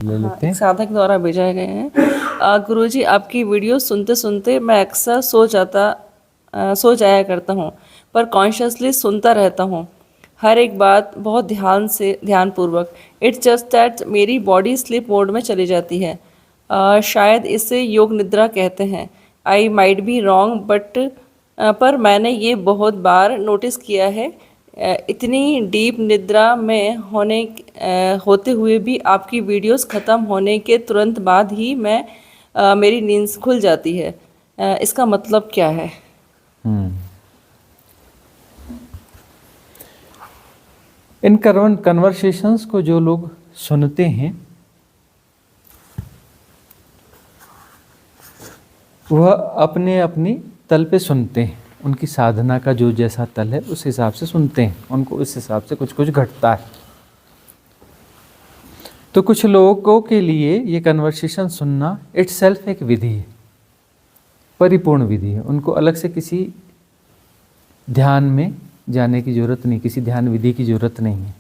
ले हाँ, लेते एक हैं। साधक द्वारा भेजाए गए हैं। गुरुजी, आपकी वीडियो सुनते सुनते मैं अक्सर सो जाया करता हूँ, पर कॉन्शियसली सुनता रहता हूँ हर एक बात बहुत ध्यानपूर्वक। इट्स जस्ट दैट मेरी बॉडी स्लीप मोड में चली जाती है। शायद इसे योग निद्रा कहते हैं। I might be wrong, but पर मैंने ये बहुत बार नोटिस किया है। इतनी डीप निद्रा में होते हुए भी आपकी वीडियोस ख़त्म होने के तुरंत बाद ही मेरी नींद खुल जाती है। इसका मतलब क्या है? हम्म इन कन्वर्सेशंस को जो लोग सुनते हैं वह अपने अपनी तल पे सुनते हैं। उनकी साधना का जो जैसा तल है उस हिसाब से सुनते हैं, उनको उस हिसाब से कुछ कुछ घटता है। तो कुछ लोगों के लिए ये कन्वर्सेशन सुनना इटसेल्फ एक विधि है, परिपूर्ण विधि है। उनको अलग से किसी ध्यान में जाने की ज़रूरत नहीं, किसी ध्यान विधि की ज़रूरत नहीं है।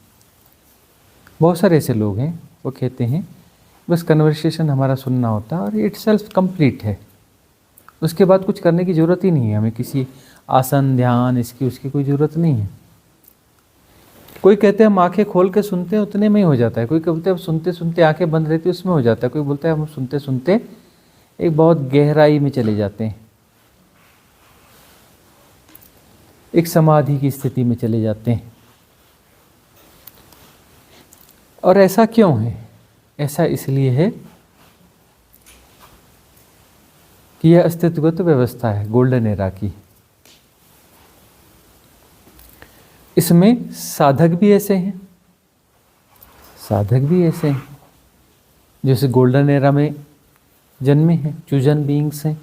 बहुत सारे ऐसे लोग हैं वो कहते हैं बस कन्वर्सेशन हमारा सुनना होता है और इटसेल्फ कंप्लीट है, उसके बाद कुछ करने की ज़रूरत ही नहीं है, हमें किसी आसन ध्यान इसकी उसकी कोई ज़रूरत नहीं है। कोई कहते हैं हम आंखें खोल के सुनते हैं उतने में ही हो जाता है, कोई कहते हैं सुनते सुनते आंखें बंद रहती है उसमें हो जाता है, कोई बोलता है हम सुनते सुनते एक बहुत गहराई में चले जाते हैं, एक समाधि की स्थिति में चले जाते हैं। और ऐसा क्यों है? ऐसा इसलिए है कि यह अस्तित्वगत व्यवस्था है गोल्डन एरा की। इसमें साधक भी ऐसे हैं, साधक भी ऐसे हैं जैसे गोल्डन एरा में जन्मे हैं, चूजन बीइंग्स हैं,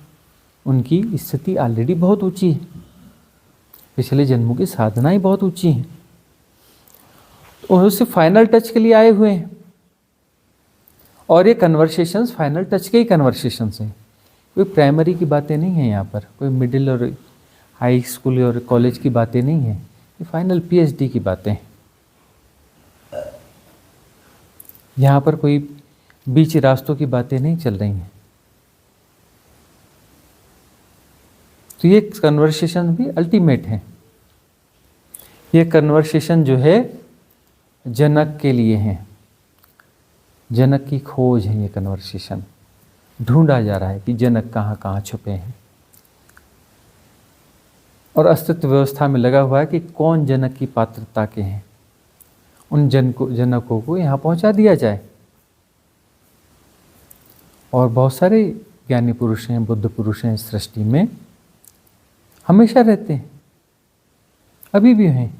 उनकी स्थिति ऑलरेडी बहुत ऊंची है, पिछले जन्मों की साधनाएं बहुत ऊंची हैं, और उससे फाइनल टच के लिए आए हुए हैं। और ये कन्वर्सेशंस फाइनल टच के ही कन्वर्सेशंस हैं, कोई प्राइमरी की बातें नहीं हैं यहाँ पर, कोई मिडिल और हाई स्कूल और कॉलेज की बातें नहीं हैं, ये फाइनल पीएचडी की बातें हैं। यहाँ पर कोई बीच रास्तों की बातें नहीं चल रही हैं। तो ये कन्वर्सेशन भी अल्टीमेट है। ये कन्वर्सेशन जो है जनक के लिए है, जनक की खोज है। ये कन्वर्सेशन ढूंढा जा रहा है कि जनक कहाँ कहाँ छुपे हैं, और अस्तित्व व्यवस्था में लगा हुआ है कि कौन जनक की पात्रता के हैं, उन जनकों को यहाँ पहुँचा दिया जाए। और बहुत सारे ज्ञानी पुरुष हैं, बुद्ध पुरुष हैं इस सृष्टि में, हमेशा रहते हैं, अभी भी हैं।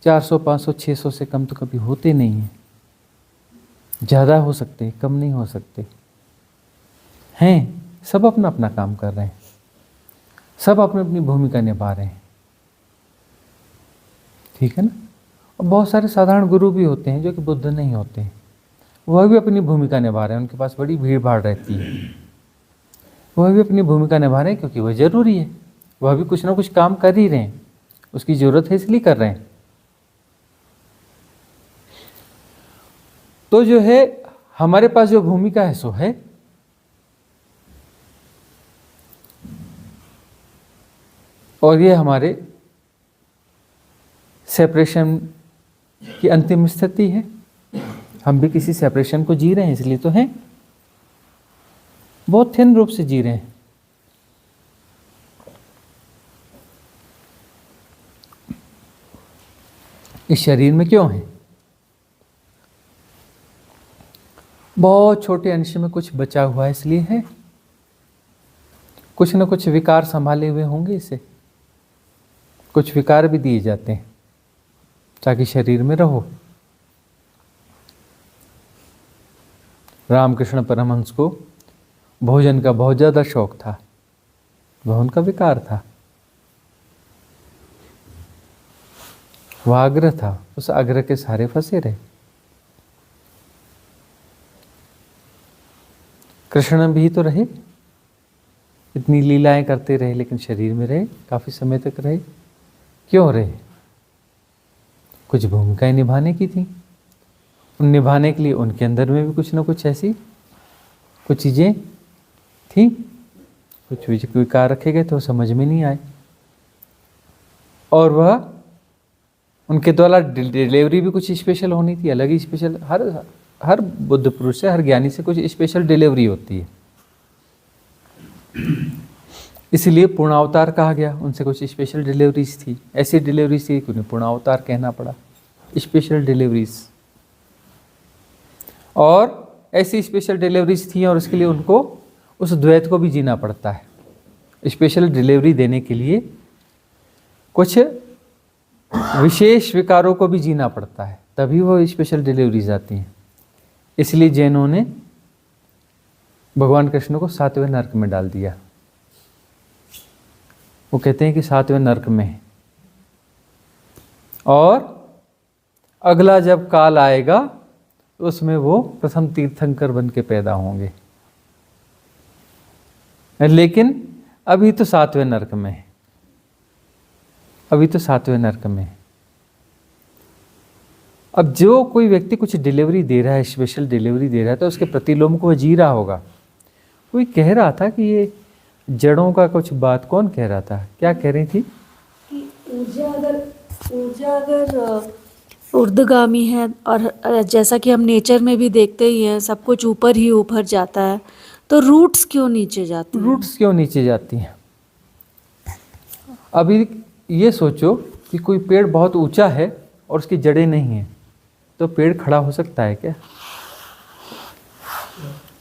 400 500 600 से कम तो कभी होते नहीं हैं, ज़्यादा हो सकते, कम नहीं हो सकते हैं। सब अपना अपना काम कर रहे हैं, सब अपनी अपनी भूमिका निभा रहे हैं, ठीक है ना। और बहुत सारे साधारण गुरु भी होते हैं जो कि बुद्ध नहीं होते हैं, वह भी अपनी भूमिका निभा रहे हैं, उनके पास बड़ी भीड़ भाड़ रहती है, वह भी अपनी भूमिका निभा रहे हैं क्योंकि वह जरूरी है, वह भी कुछ ना कुछ काम कर ही रहे हैं, उसकी ज़रूरत है इसलिए कर रहे हैं। तो जो है हमारे पास जो भूमिका है सो है, और ये हमारे सेपरेशन की अंतिम स्थिति है। हम भी किसी सेपरेशन को जी रहे हैं, इसलिए तो हैं, बहुत थिन रूप से जी रहे हैं। इस शरीर में क्यों है? बहुत छोटे अंश में कुछ बचा हुआ है इसलिए है, कुछ न कुछ विकार संभाले हुए होंगे इसे, कुछ विकार भी दिए जाते हैं ताकि शरीर में रहो। रामकृष्ण परमहंस को भोजन का बहुत ज़्यादा शौक था, वह उनका विकार था, वह आग्रह था, उस आग्रह के सहारे फंसे रहे। कृष्ण भी तो रहे, इतनी लीलाएं करते रहे लेकिन शरीर में रहे, काफ़ी समय तक रहे। क्यों रहे? कुछ भूमिकाएं निभाने की थी, निभाने के लिए उनके अंदर में भी कुछ ना कुछ ऐसी कुछ चीज़ें थी, कुछ विकार रखे गए तो समझ में नहीं आए, और वह उनके द्वारा डिलीवरी भी कुछ स्पेशल होनी थी, अलग ही स्पेशल। हर बुद्ध पुरुष से, हर ज्ञानी से कुछ स्पेशल डिलीवरी होती है, इसलिए पूर्णावतार कहा गया। उनसे कुछ स्पेशल डिलीवरीज थी, ऐसी डिलीवरीज थी कि उन्हें पूर्णावतार कहना पड़ा, स्पेशल डिलीवरीज। और ऐसी स्पेशल डिलीवरीज थी और उसके लिए उनको उस द्वैत को भी जीना पड़ता है। स्पेशल डिलीवरी देने के लिए कुछ विशेष विकारों को भी जीना पड़ता है, तभी वो स्पेशल डिलीवरीज आती हैं। इसलिए जैनों ने भगवान कृष्ण को 7वें नरक में डाल दिया। वो कहते हैं कि 7वें नरक में है, और अगला जब काल आएगा तो उसमें वो प्रथम तीर्थंकर बन के पैदा होंगे, लेकिन अभी तो 7वें नरक में है, अभी तो 7वें नरक में है। अब जो कोई व्यक्ति कुछ डिलीवरी दे रहा है, स्पेशल डिलीवरी दे रहा है, तो उसके प्रतिलोम को वह जी रहा होगा। कोई कह रहा था कि ये जड़ों का कुछ बात, कौन कह रहा था, क्या कह रही थी कि ऊर्जा अगर ऊर्ध्वगामी है, और जैसा कि हम नेचर में भी देखते ही हैं, सब कुछ ऊपर ही ऊपर जाता है, तो रूट्स क्यों नीचे जाती हैं? रूट्स क्यों नीचे जाती हैं? अभी ये सोचो कि कोई पेड़ बहुत ऊंचा है और उसकी जड़ें नहीं हैं, तो पेड़ खड़ा हो सकता है क्या?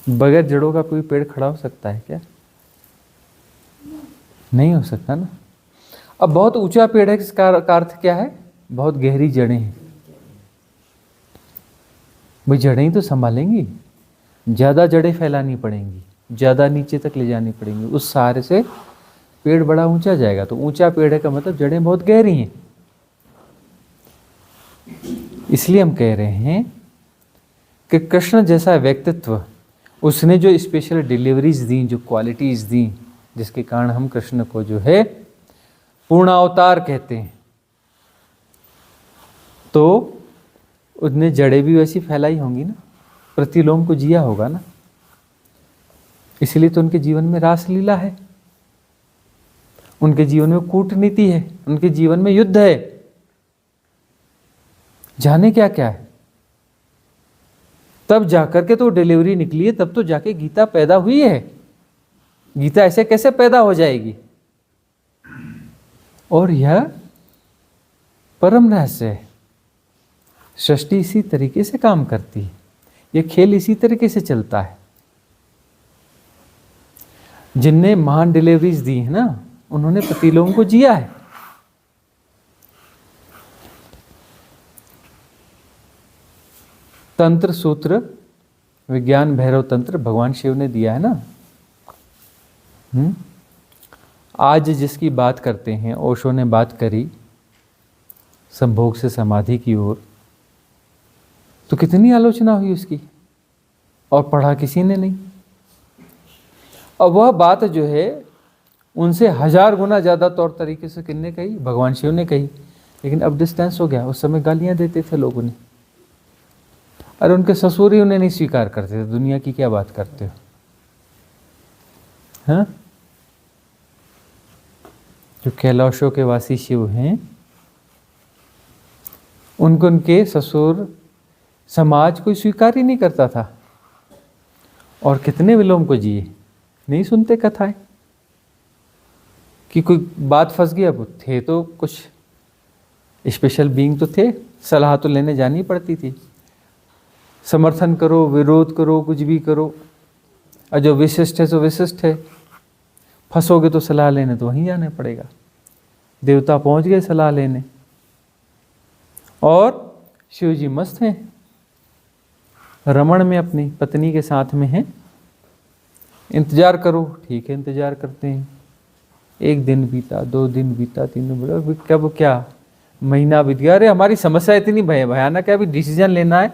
बगैर जड़ों का कोई पेड़ खड़ा हो सकता है क्या? नहीं हो सकता ना। अब बहुत ऊंचा पेड़ है, इसका अर्थ क्या है? बहुत गहरी जड़ें हैं। भाई जड़ें ही तो संभालेंगी, ज़्यादा जड़ें फैलानी पड़ेंगी, ज़्यादा नीचे तक ले जानी पड़ेंगी, उस सहारे से पेड़ बड़ा ऊंचा जाएगा। तो ऊंचा पेड़ है का मतलब जड़ें बहुत गहरी हैं। इसलिए हम कह रहे हैं कि कृष्ण जैसा व्यक्तित्व, उसने जो स्पेशल डिलीवरीज दी, जो क्वालिटीज दी, जिसके कारण हम कृष्ण को जो है पूर्णावतार कहते हैं, तो उसने जड़ें भी वैसी फैलाई होंगी ना, प्रतिलोम को जिया होगा ना। इसलिए तो उनके जीवन में रासलीला है, उनके जीवन में कूटनीति है, उनके जीवन में युद्ध है, जाने क्या क्या है। तब जाकर के तो डिलीवरी निकली है, तब तो जाके गीता पैदा हुई है। गीता ऐसे कैसे पैदा हो जाएगी? और यह परम रहस्य है। सृष्टि इसी तरीके से काम करती है, यह खेल इसी तरीके से चलता है। जिनने महान डिलीवरीज दी है ना, उन्होंने प्रतिलोम को जिया है। तंत्र सूत्र विज्ञान भैरव तंत्र भगवान शिव ने दिया है ना। आज जिसकी बात करते हैं, ओशो ने बात करी संभोग से समाधि की ओर, तो कितनी आलोचना हुई उसकी, और पढ़ा किसी ने नहीं। और वह बात जो है उनसे 1000 गुना ज़्यादा तौर तरीके से किसने कही? भगवान शिव ने कही। लेकिन अब डिस्टेंस हो गया। उस समय गालियां देते थे लोग उन्हें, अरे उनके ससुर ही उन्हें नहीं स्वीकार करते थे। दुनिया की क्या बात करते हो? हाँ, जो कैलाशों के वासी शिव हैं, उनको उनके ससुर समाज कोई स्वीकार ही नहीं करता था। और कितने विलोम को जिए, नहीं सुनते कथाएं कि कोई बात फंस गई। अब थे तो कुछ स्पेशल बीइंग तो थे, सलाह तो लेने जानी पड़ती थी। समर्थन करो, विरोध करो, कुछ भी करो, और जो विशिष्ट है तो विशिष्ट है। फंसोगे तो सलाह लेने तो वहीं जाने पड़ेगा। देवता पहुंच गए सलाह लेने, और शिव जी मस्त हैं, रमण में अपनी पत्नी के साथ में हैं। इंतजार करो, ठीक है, इंतजार करते हैं। 1 दिन बीता, 2 दिन बीता, 3 दिन बीता, कब क्या महीना बीत गया। अरे हमारी समस्या इतनी भयानक है, अभी डिसीजन लेना है।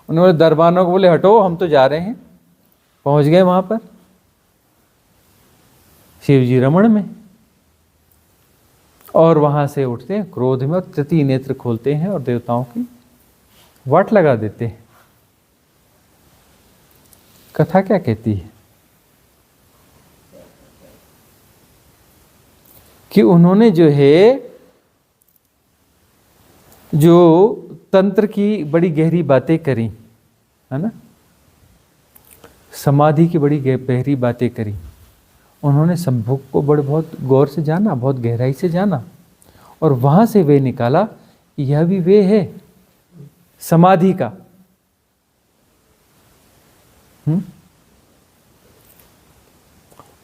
उन्होंने दरबानों को बोले हटो, हम तो जा रहे हैं। पहुंच गए वहां पर, शिव जी रमण में, और वहां से उठते हैं क्रोध में और तृतीय नेत्र खोलते हैं और देवताओं की वाट लगा देते हैं। कथा क्या कहती है कि उन्होंने जो है जो तंत्र की बड़ी गहरी बातें करी, है ना, समाधि की बड़ी गहरी बातें करी, उन्होंने संभोग को बहुत गौर से जाना, बहुत गहराई से जाना, और वहां से वे निकाला कि यह भी वे है समाधि का।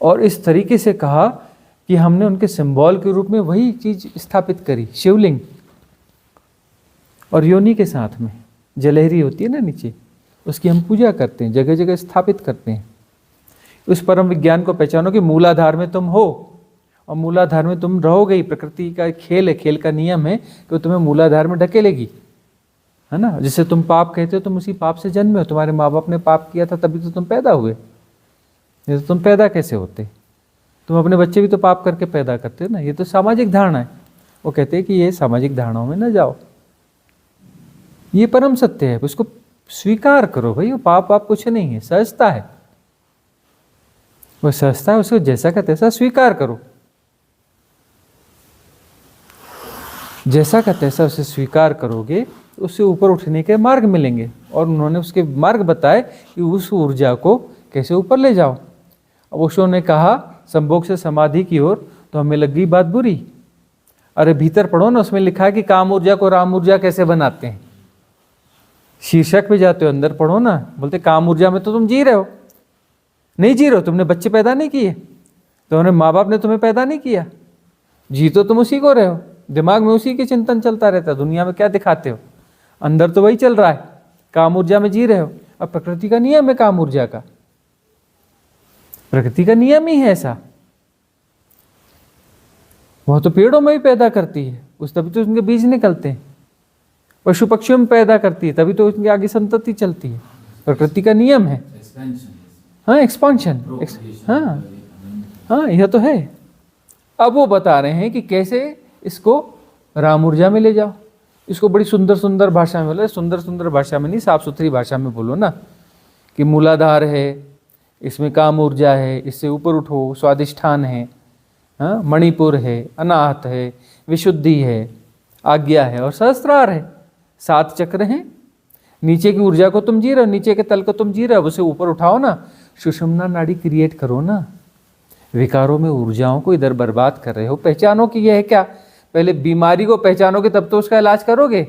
और इस तरीके से कहा कि हमने उनके सिंबल के रूप में वही चीज स्थापित करी, शिवलिंग और योनि के साथ में जलहरी होती है ना नीचे, उसकी हम पूजा करते हैं, जगह जगह स्थापित करते हैं। उस परम विज्ञान को पहचानो कि मूलाधार में तुम हो और मूलाधार में तुम रहोगे ही। प्रकृति का खेल है, खेल का नियम है कि तुम्हें मूलाधार में ढकेलेगी, है ना। जिसे तुम पाप कहते हो, तुम उसी पाप से जन्मे हो। तुम्हारे माँ बाप ने पाप किया था तभी तो तुम पैदा हुए, नहीं तो तुम पैदा कैसे होते। तुम अपने बच्चे भी तो पाप करके पैदा करते हो ना। ये तो सामाजिक धारणा है। वो कहते हैं कि ये सामाजिक धारणाओं में न जाओ, ये परम सत्य है, उसको स्वीकार करो भाई। वो पाप पाप कुछ नहीं है, सहजता है, वो सहजता है, उसको जैसा का तैसा स्वीकार करो, जैसा का तैसा उसे स्वीकार करोगे उससे ऊपर उठने के मार्ग मिलेंगे। और उन्होंने उसके मार्ग बताए कि उस ऊर्जा को कैसे ऊपर ले जाओ। अब ओशो ने कहा संभोग से समाधि की ओर, तो हमें लग गई बात बुरी। अरे भीतर पढ़ो ना, उसमें लिखा है कि काम ऊर्जा को राम ऊर्जा कैसे बनाते हैं। शीर्षक पे जाते हो, अंदर पढ़ो ना। बोलते काम ऊर्जा में तो तुम जी रहे हो, नहीं जी रहे हो, तुमने बच्चे पैदा नहीं किए, तुम्हारे माँ बाप ने तुम्हें पैदा नहीं किया, जी तो तुम उसी को रहे हो, दिमाग में उसी की चिंतन चलता रहता है। दुनिया में क्या दिखाते हो, अंदर तो वही चल रहा है, काम ऊर्जा में जी रहे हो। अब प्रकृति का नियम है, काम ऊर्जा का प्रकृति का नियम ही है ऐसा। वह तो पेड़ों में ही पैदा करती है, उस तभी तो उनके बीज निकलते हैं। पशु पक्षियों में पैदा करती है, तभी तो उनकी आगे संतति चलती है। प्रकृति का नियम है। हाँ, एक्सपांशन, हाँ हाँ, यह तो है। अब वो बता रहे हैं कि कैसे इसको राम ऊर्जा में ले जाओ। इसको बड़ी सुंदर सुंदर भाषा में बोले, सुंदर सुंदर भाषा में नहीं, साफ सुथरी भाषा में बोलो ना, कि मूलाधार है, इसमें काम ऊर्जा है, इससे ऊपर उठो, स्वादिष्ठान है, हाँ, मणिपुर है, अनाहत है, विशुद्धि है, आज्ञा है और सहस्त्रार है। 7 चक्र हैं। नीचे की ऊर्जा को तुम जी रहे हो, नीचे के तल को तुम जी रहे हो, उसे ऊपर उठाओ ना, सुषुम्ना नाड़ी क्रिएट करो ना। विकारों में ऊर्जाओं को इधर बर्बाद कर रहे हो। पहचानो कि यह है क्या। पहले बीमारी को पहचानोगे तब तो उसका इलाज करोगे,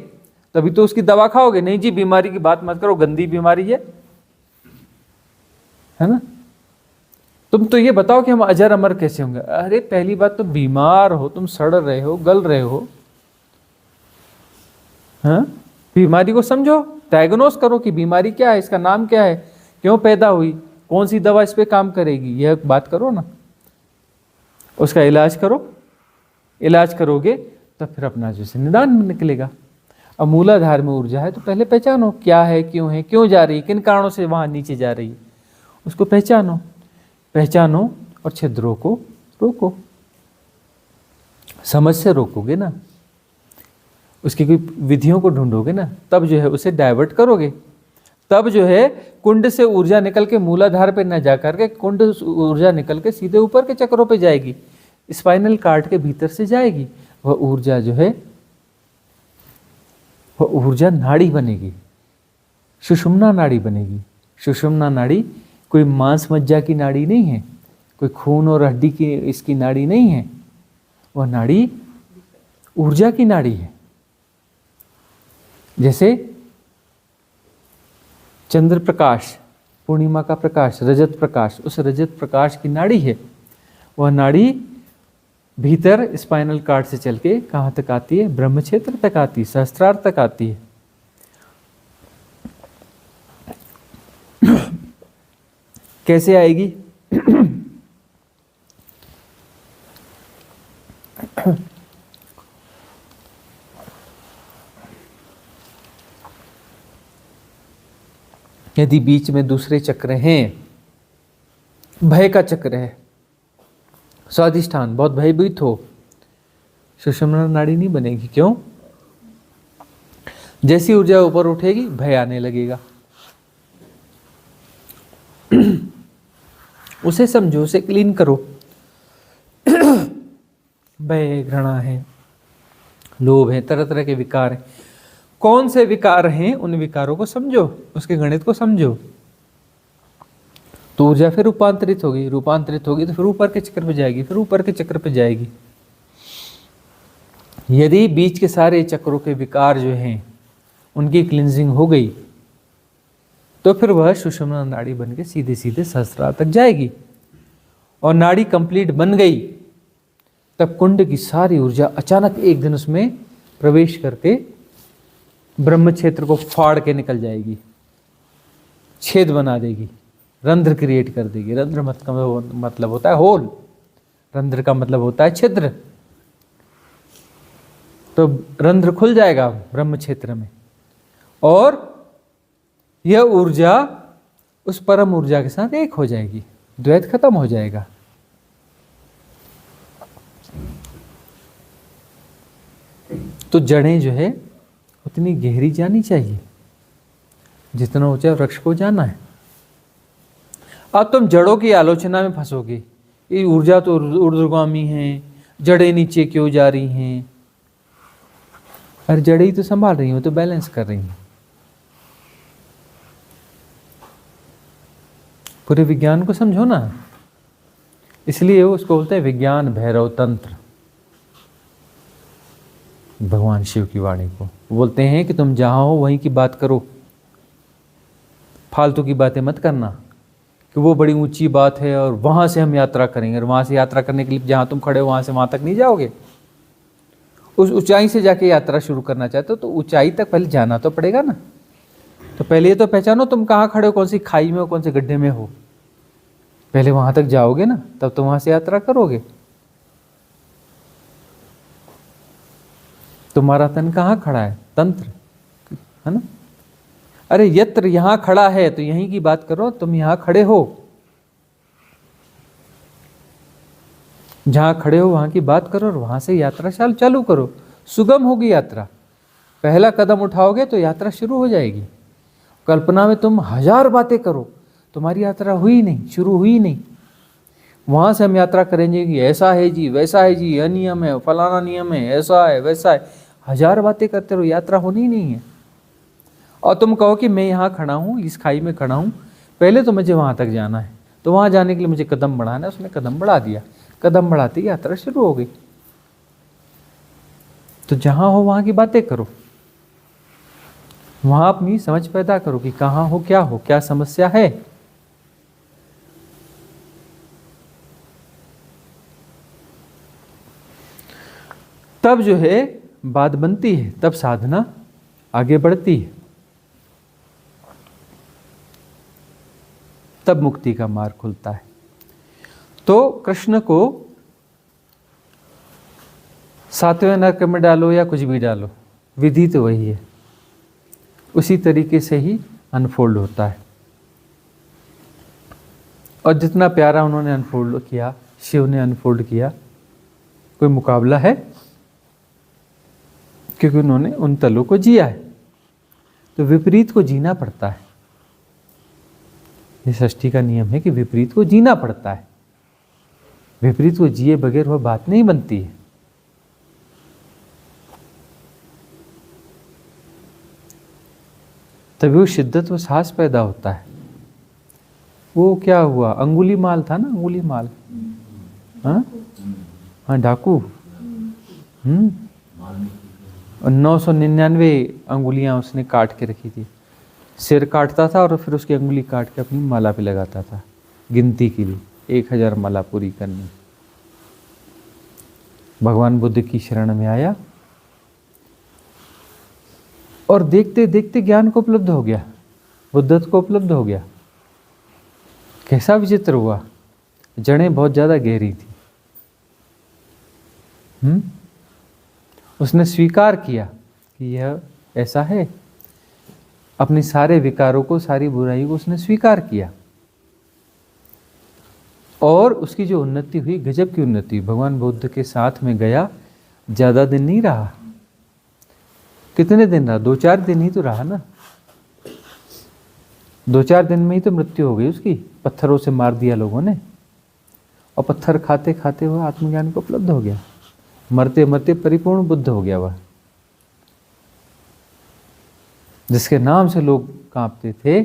तभी तो उसकी दवा खाओगे। नहीं जी, बीमारी की बात मत करो, गंदी बीमारी है ना। तुम तो ये बताओ कि हम अजर अमर कैसे होंगे। अरे पहली बात तो बीमार हो, तुम सड़ रहे हो, गल रहे हो, हाँ, बीमारी को समझो, डायग्नोस करो कि बीमारी क्या है, इसका नाम क्या है, क्यों पैदा हुई, कौन सी दवा इस पे काम करेगी, यह बात करो ना। उसका इलाज करो, इलाज करोगे तो फिर अपना जैसे निदान निकलेगा। अब मूलाधार में ऊर्जा है तो पहले पहचानो क्या है, क्यों जा रही है, किन कारणों से वहां नीचे जा रही है, उसको पहचानो। पहचानो और छिद्रों को रोको। समझ से रोकोगे ना, उसकी कोई विधियों को ढूंढोगे ना, तब जो है उसे डाइवर्ट करोगे। तब जो है कुंड से ऊर्जा निकल के मूलाधार पे न जा करके कुंड ऊर्जा निकल के सीधे ऊपर के चक्रों पे जाएगी, स्पाइनल कार्ड के भीतर से जाएगी। वह ऊर्जा जो है वह ऊर्जा नाड़ी बनेगी, सुषुम्ना नाड़ी बनेगी। सुषुम्ना नाड़ी कोई मांस मज्जा की नाड़ी नहीं है, कोई खून और हड्डी की इसकी नाड़ी नहीं है, वह नाड़ी ऊर्जा की नाड़ी है। जैसे चंद्र प्रकाश, पूर्णिमा का प्रकाश, रजत प्रकाश, उस रजत प्रकाश की नाड़ी है। वह नाड़ी भीतर स्पाइनल कार्ड से चल के कहाँ तक आती है, ब्रह्म क्षेत्र तक आती है, सहस्त्रार तक आती है। कैसे आएगी? यदि बीच में दूसरे चक्र हैं, भय का चक्र है, स्वादिष्ठान, बहुत भयभीत हो, सुषुम्ना नाड़ी नहीं बनेगी। क्यों? जैसी ऊर्जा ऊपर उठेगी भय आने लगेगा। उसे समझो, उसे क्लीन करो। भय, घृणा है, लोभ है, तरह तरह के विकार हैं। कौन से विकार हैं, उन विकारों को समझो, उसके गणित को समझो, तो ऊर्जा फिर रूपांतरित होगी। रूपांतरित होगी तो फिर ऊपर के चक्र पे जाएगी, फिर ऊपर के चक्र पे जाएगी। यदि बीच के सारे चक्रों के विकार जो हैं उनकी क्लिंजिंग हो गई तो फिर वह सुषुम्ना नाड़ी बन के सीधे सीधे सहस्त्रार तक जाएगी। और नाड़ी कंप्लीट बन गई तब कुंड की सारी ऊर्जा अचानक एक दिन उसमें प्रवेश करके ब्रह्म क्षेत्र को फाड़ के निकल जाएगी, छेद बना देगी, रंध्र क्रिएट कर देगी। रंध्र मतलब होता है होल, रंध्र का मतलब होता है छिद्र। तो रंध्र खुल जाएगा ब्रह्म क्षेत्र में और यह ऊर्जा उस परम ऊर्जा के साथ एक हो जाएगी, द्वैत खत्म हो जाएगा। तो जड़ें जो है उतनी गहरी जानी चाहिए जितना ऊंचा वृक्ष को जाना है। अब तुम जड़ों की आलोचना में फंसोगे, ये ऊर्जा तो ऊर्ध्वगामी है, जड़ें नीचे क्यों जा रही हैं? अरे जड़ें ही तो संभाल रही हैं, तो बैलेंस कर रही हैं। पूरे विज्ञान को समझो ना, इसलिए उसको बोलते हैं विज्ञान भैरव तंत्र। भगवान शिव की वाणी को बोलते हैं कि तुम जहां हो वहीं की बात करो, फालतू की बातें मत करना कि वो बड़ी ऊंची बात है और वहां से हम यात्रा करेंगे, और वहां से यात्रा करने के लिए जहां तुम खड़े हो वहां से वहां तक नहीं जाओगे। उस ऊंचाई से जाके यात्रा शुरू करना चाहते हो तो ऊंचाई तक पहले जाना तो पड़ेगा ना। तो पहले ये तो पहचानो तुम कहाँ खड़े हो, कौन सी खाई में हो, कौन से गड्ढे में हो। पहले वहां तक जाओगे ना, तब तो वहां से यात्रा करोगे। तुम्हारा तन कहाँ खड़ा है? तंत्र है ना। अरे यत्र यहां खड़ा है तो यहीं की बात करो, तुम यहां खड़े हो, जहां खड़े हो वहां की बात करो और वहां से यात्रा चालू करो। सुगम होगी यात्रा। पहला कदम उठाओगे तो यात्रा शुरू हो जाएगी। कल्पना में तुम 1000 बातें करो, तुम्हारी यात्रा हुई नहीं, शुरू हुई नहीं। वहां से हम यात्रा करेंगे कि ऐसा है जी, वैसा है जी, यह नियम है, फलाना नियम है, ऐसा है वैसा है। 1000 बातें करते रहो, यात्रा होनी ही नहीं है। और तुम कहो कि मैं यहाँ खड़ा हूँ, इस खाई में खड़ा हूँ, पहले तो मुझे वहां तक जाना है, तो वहां जाने के लिए मुझे कदम बढ़ाना है। उसने कदम बढ़ा दिया, कदम बढ़ाते ही यात्रा शुरू हो गई। तो जहां हो वहां की बातें करो, वहां अपनी समझ पैदा करो कि कहाँ हो, क्या समस्या है। तब जो है बात बनती है, तब साधना आगे बढ़ती है, तब मुक्ति का मार्ग खुलता है। तो कृष्ण को 7वें नरक में डालो या कुछ भी डालो, विधि तो वही है, उसी तरीके से ही अनफोल्ड होता है। और जितना प्यारा उन्होंने अनफोल्ड किया, शिव ने अनफोल्ड किया, कोई मुकाबला है? क्योंकि उन्होंने उन तलों को जिया है। तो विपरीत को जीना पड़ता है। ये सृष्टि का नियम है कि विपरीत को जीना पड़ता है। विपरीत को जिए बगैर वह बात नहीं बनती है। तभी वो शिद्दत व साहस पैदा होता है। वो क्या हुआ, अंगुली माल था ना, अंगुली माल, हाँ डाकू, और 999 अंगुलियां उसने काट के रखी थी। सिर काटता था और फिर उसकी अंगुली काट के अपनी माला पे लगाता था गिनती के लिए, 1000 माला पूरी करनी। भगवान बुद्ध की शरण में आया और देखते देखते ज्ञान को उपलब्ध हो गया, बुद्धत्व को उपलब्ध हो गया। कैसा विचित्र हुआ, जड़ें बहुत ज्यादा गहरी थी। उसने स्वीकार किया कि यह ऐसा है, अपने सारे विकारों को, सारी बुराइयों को उसने स्वीकार किया और उसकी जो उन्नति हुई, गजब की उन्नति। भगवान बुद्ध के साथ में गया, ज्यादा दिन नहीं रहा, कितने दिन रहा? 2-4 दिन ही तो रहा ना। 2-4 दिन में ही तो मृत्यु हो गई उसकी, पत्थरों से मार दिया लोगों ने, और पत्थर खाते खाते वह आत्मज्ञान को उपलब्ध हो गया। मरते मरते परिपूर्ण बुद्ध हो गया वह, जिसके नाम से लोग कांपते थे,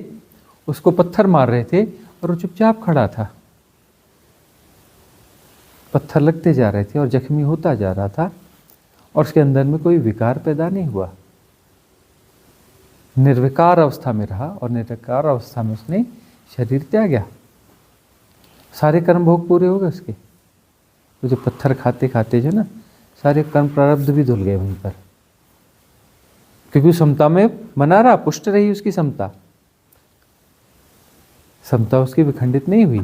उसको पत्थर मार रहे थे और वो चुपचाप खड़ा था। पत्थर लगते जा रहे थे और जख्मी होता जा रहा था, और उसके अंदर में कोई विकार पैदा नहीं हुआ। निर्विकार अवस्था में रहा, और निर्विकार अवस्था में उसने शरीर त्यागा। सारे कर्म भोग पूरे हो गए उसके। तो जो पत्थर खाते खाते जो ना सारे कर्म प्रारब्ध भी धुल गए वहीं पर, क्योंकि समता में बना रहा, पुष्ट रही उसकी समता। समता उसकी विखंडित नहीं हुई।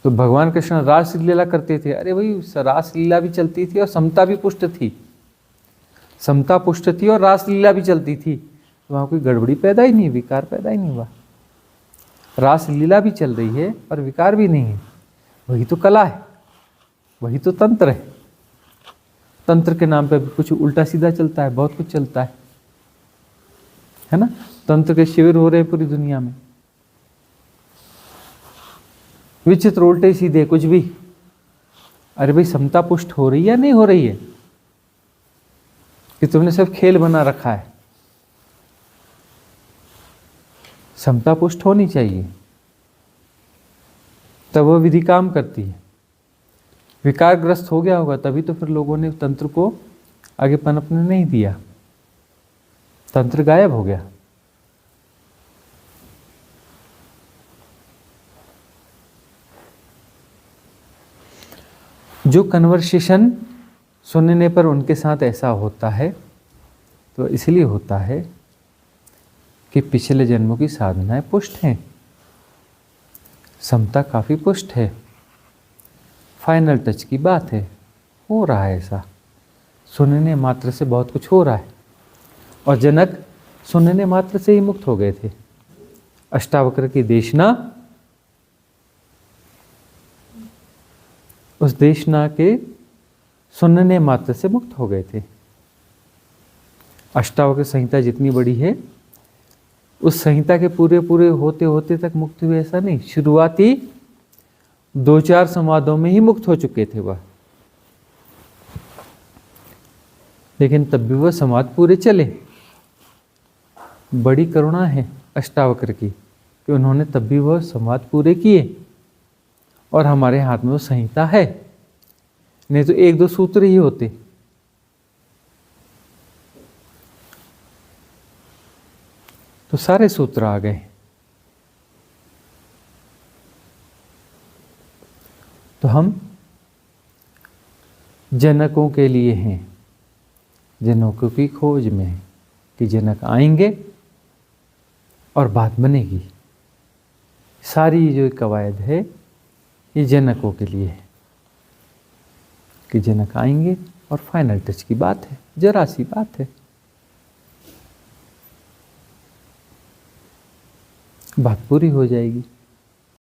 तो भगवान कृष्ण रास लीला करते थे, अरे भाई रास लीला भी चलती थी और समता भी पुष्ट थी। समता पुष्ट थी और रास लीला भी चलती थी, तो वहाँ कोई गड़बड़ी पैदा ही नहीं, विकार पैदा ही नहीं हुआ। रास लीला भी चल रही है और विकार भी नहीं है। वही तो कला है, वही तो तंत्र है। तंत्र के नाम पे भी कुछ उल्टा सीधा चलता है, बहुत कुछ चलता है ना। तंत्र के शिविर हो रहे हैं पूरी दुनिया में, विचित्र उल्टे सीधे कुछ भी। अरे भाई समता पुष्ट हो रही है या नहीं हो रही है, कि तुमने सब खेल बना रखा है? समता पुष्ट होनी चाहिए, तब वह विधि काम करती है। विकारग्रस्त हो गया होगा तभी तो फिर लोगों ने तंत्र को आगे पनपने नहीं दिया, तंत्र गायब हो गया। जो कन्वर्सेशन सुनने पर उनके साथ ऐसा होता है, तो इसलिए होता है कि पिछले जन्मों की साधनाएं पुष्ट हैं, समता काफ़ी पुष्ट है। फाइनल टच की बात है, हो रहा है ऐसा। सुनने मात्र से बहुत कुछ हो रहा है, और जनक सुनने मात्र से ही मुक्त हो गए थे। अष्टावक्र की देशना, उस देशना के सुनने मात्र से मुक्त हो गए थे। अष्टावक्र संहिता जितनी बड़ी है, उस संहिता के पूरे पूरे होते होते तक मुक्त हुए ऐसा नहीं। शुरुआती 2-4 संवादों में ही मुक्त हो चुके थे वह, लेकिन तब भी वह संवाद पूरे चले। बड़ी करुणा है अष्टावक्र की कि उन्होंने तब भी वह संवाद पूरे किए, और हमारे हाथ में वो संहिता है, नहीं तो 1-2 सूत्र ही होते। तो सारे सूत्र आ गए। तो हम जनकों के लिए हैं, जनकों की खोज में हैं कि जनक आएंगे और बात बनेगी। सारी जो कवायद है ये जनकों के लिए है कि जनक आएंगे और फाइनल टच की बात है, जरा सी बात है, बात पूरी हो जाएगी।